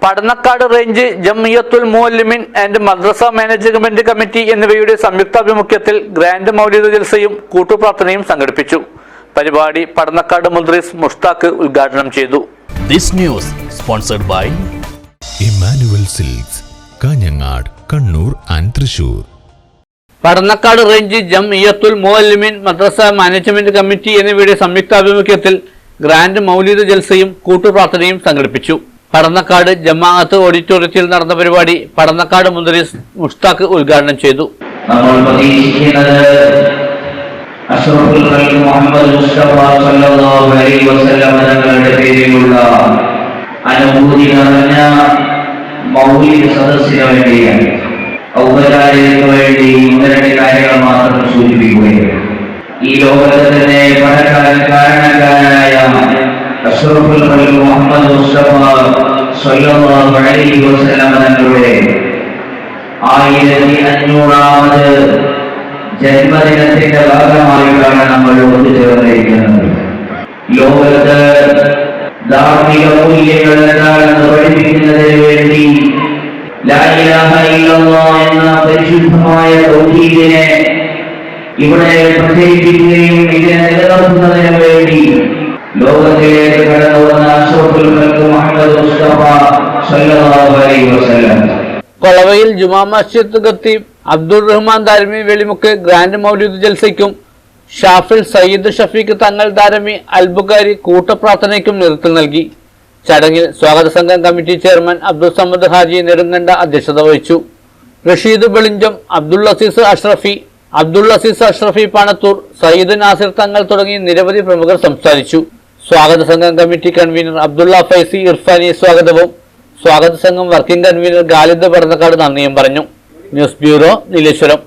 Padannakkad range Jamiyyathul Muallimeen and Madrasa management committee എന്നിവയുടെ സംയുക്താഭിമുഖ്യത്തിൽ grand മൗലിദ് ജൽസയും കൂട്ടുപ്രാർത്ഥനയും സംഘടിപ്പിച്ചു. പരിപാടി പടന്നക്കാട് മുദ്രീസ് മുഷ്താഖ് ഉദ്ഘാടനം ചെയ്തു. This news sponsored by Emmanuel Silks, Kanhangad, Kannur and Thrissur. Padannakkad range Jamiyyathul Muallimeen Madrasa management committee എന്നിവയുടെ സംയുക്താഭിമുഖ്യത്തിൽ ഗ്രാൻഡ് മൗലിദ് ജൽസയും കൂട്ടുപ്രാർത്ഥനയും സംഘടിപ്പിച്ചു. പടന്നക്കാട് ജമാഅത്ത് ഓഡിറ്റോറിയത്തിൽ നടന്ന പരിപാടി പടന്നക്കാട് മുദ്രീസ് മുഷ്താഖ് ഉദ്ഘാടനം ചെയ്തു. നമ്മൾ പ്രതീക്ഷിക്കുന്നത് അഷ്റഫുൽ ഖൽഖ് മുഹമ്മദ് മുസ്തഫ സല്ലല്ലാഹു അലൈഹി വസല്ലം തങ്ങളുടെ പേരിലുള്ള അനുഭൂതി നിറഞ്ഞ മൗലിദ് സദസ്സിന് വേണ്ടിയാണ്. ഔപചാരികതയ്ക്ക് വേണ്ടി ഒന്നരണ്ട് കാര്യങ്ങൾ മാത്രം സൂചിപ്പിക്കുകയാണ്. ഈ ലോകത്തെ തന്നെ പടക്കാൻ കാരണക്കാരനായ അഷ്റഫുൽ ഖൽഖ് മുഹമ്മദ് മുസ്തഫ സല്ലല്ലാഹു അലൈഹി വസല്ലം തങ്ങളുടെ 1500ാമത് ജന്മദിനത്തിന്റെ ഭാഗമായിട്ടാണ് നമ്മൾ ഒത്തുചേർന്നിരിക്കുന്നത്. ലോകത്ത് ധാർമ്മിക മൂല്യങ്ങൾ എന്താണെന്ന് പഠിപ്പിക്കുന്നതിന് വേണ്ടി ലാ ഇലാഹ ഇല്ലല്ലാഹ് എന്ന പരിശുദ്ധമായ തൗഹീദിനെ ഇവിടെ പ്രചരിപ്പിക്കുകയും ഇതിനെ നിലനിർത്തുന്നതിന് വേണ്ടി ലോകത്തിലേക്ക് കടന്നു വന്ന അഷ്റഫുൽ ഖൽഖ് മുഹമ്മദ് മുസ്തഫ സല്ലല്ലാഹു അലൈഹി വസല്ലം. കൊളവയിൽ ജുമാ മസ്ജിദ് ഖത്തീബ് അബ്ദുൾ റഹ്മാൻ ദാരമി വെളിമുക്ക് ഗ്രാൻഡ് മൗലിദ് ജൽസയ്ക്കും ഷാഫിൽ സയ്യിദ് ഷഫീഖ് തങ്ങൾ ദാരമി അൽബുഖാരി കൂട്ടപ്രാർത്ഥനയ്ക്കും നേതൃത്വം നൽകി. ചടങ്ങിൽ സ്വാഗത സംഘം കമ്മിറ്റി ചെയർമാൻ അബ്ദുൾ സമദ് ഹാജി നെടുങ്കണ്ട അധ്യക്ഷത വഹിച്ചു. റഷീദ് ബെളിഞ്ചം, അബ്ദുൾ അസീസ് അഷ്റഫി പാണത്തൂർ, സയ്യിദ് നാസിർ തങ്ങൾ തുടങ്ങി നിരവധി പ്രമുഖർ സംസാരിച്ചു. സ്വാഗത സംഘം കമ്മിറ്റി കൺവീനർ അബ്ദുള്ള ഫൈസി ഇർഫാനി സ്വാഗതവും സ്വാഗത സംഘം വർക്കിംഗ് കൺവീനർ ഖാലിദ് പടന്നക്കാട് നന്ദിയും പറഞ്ഞു. News bureau, Nileshwaram.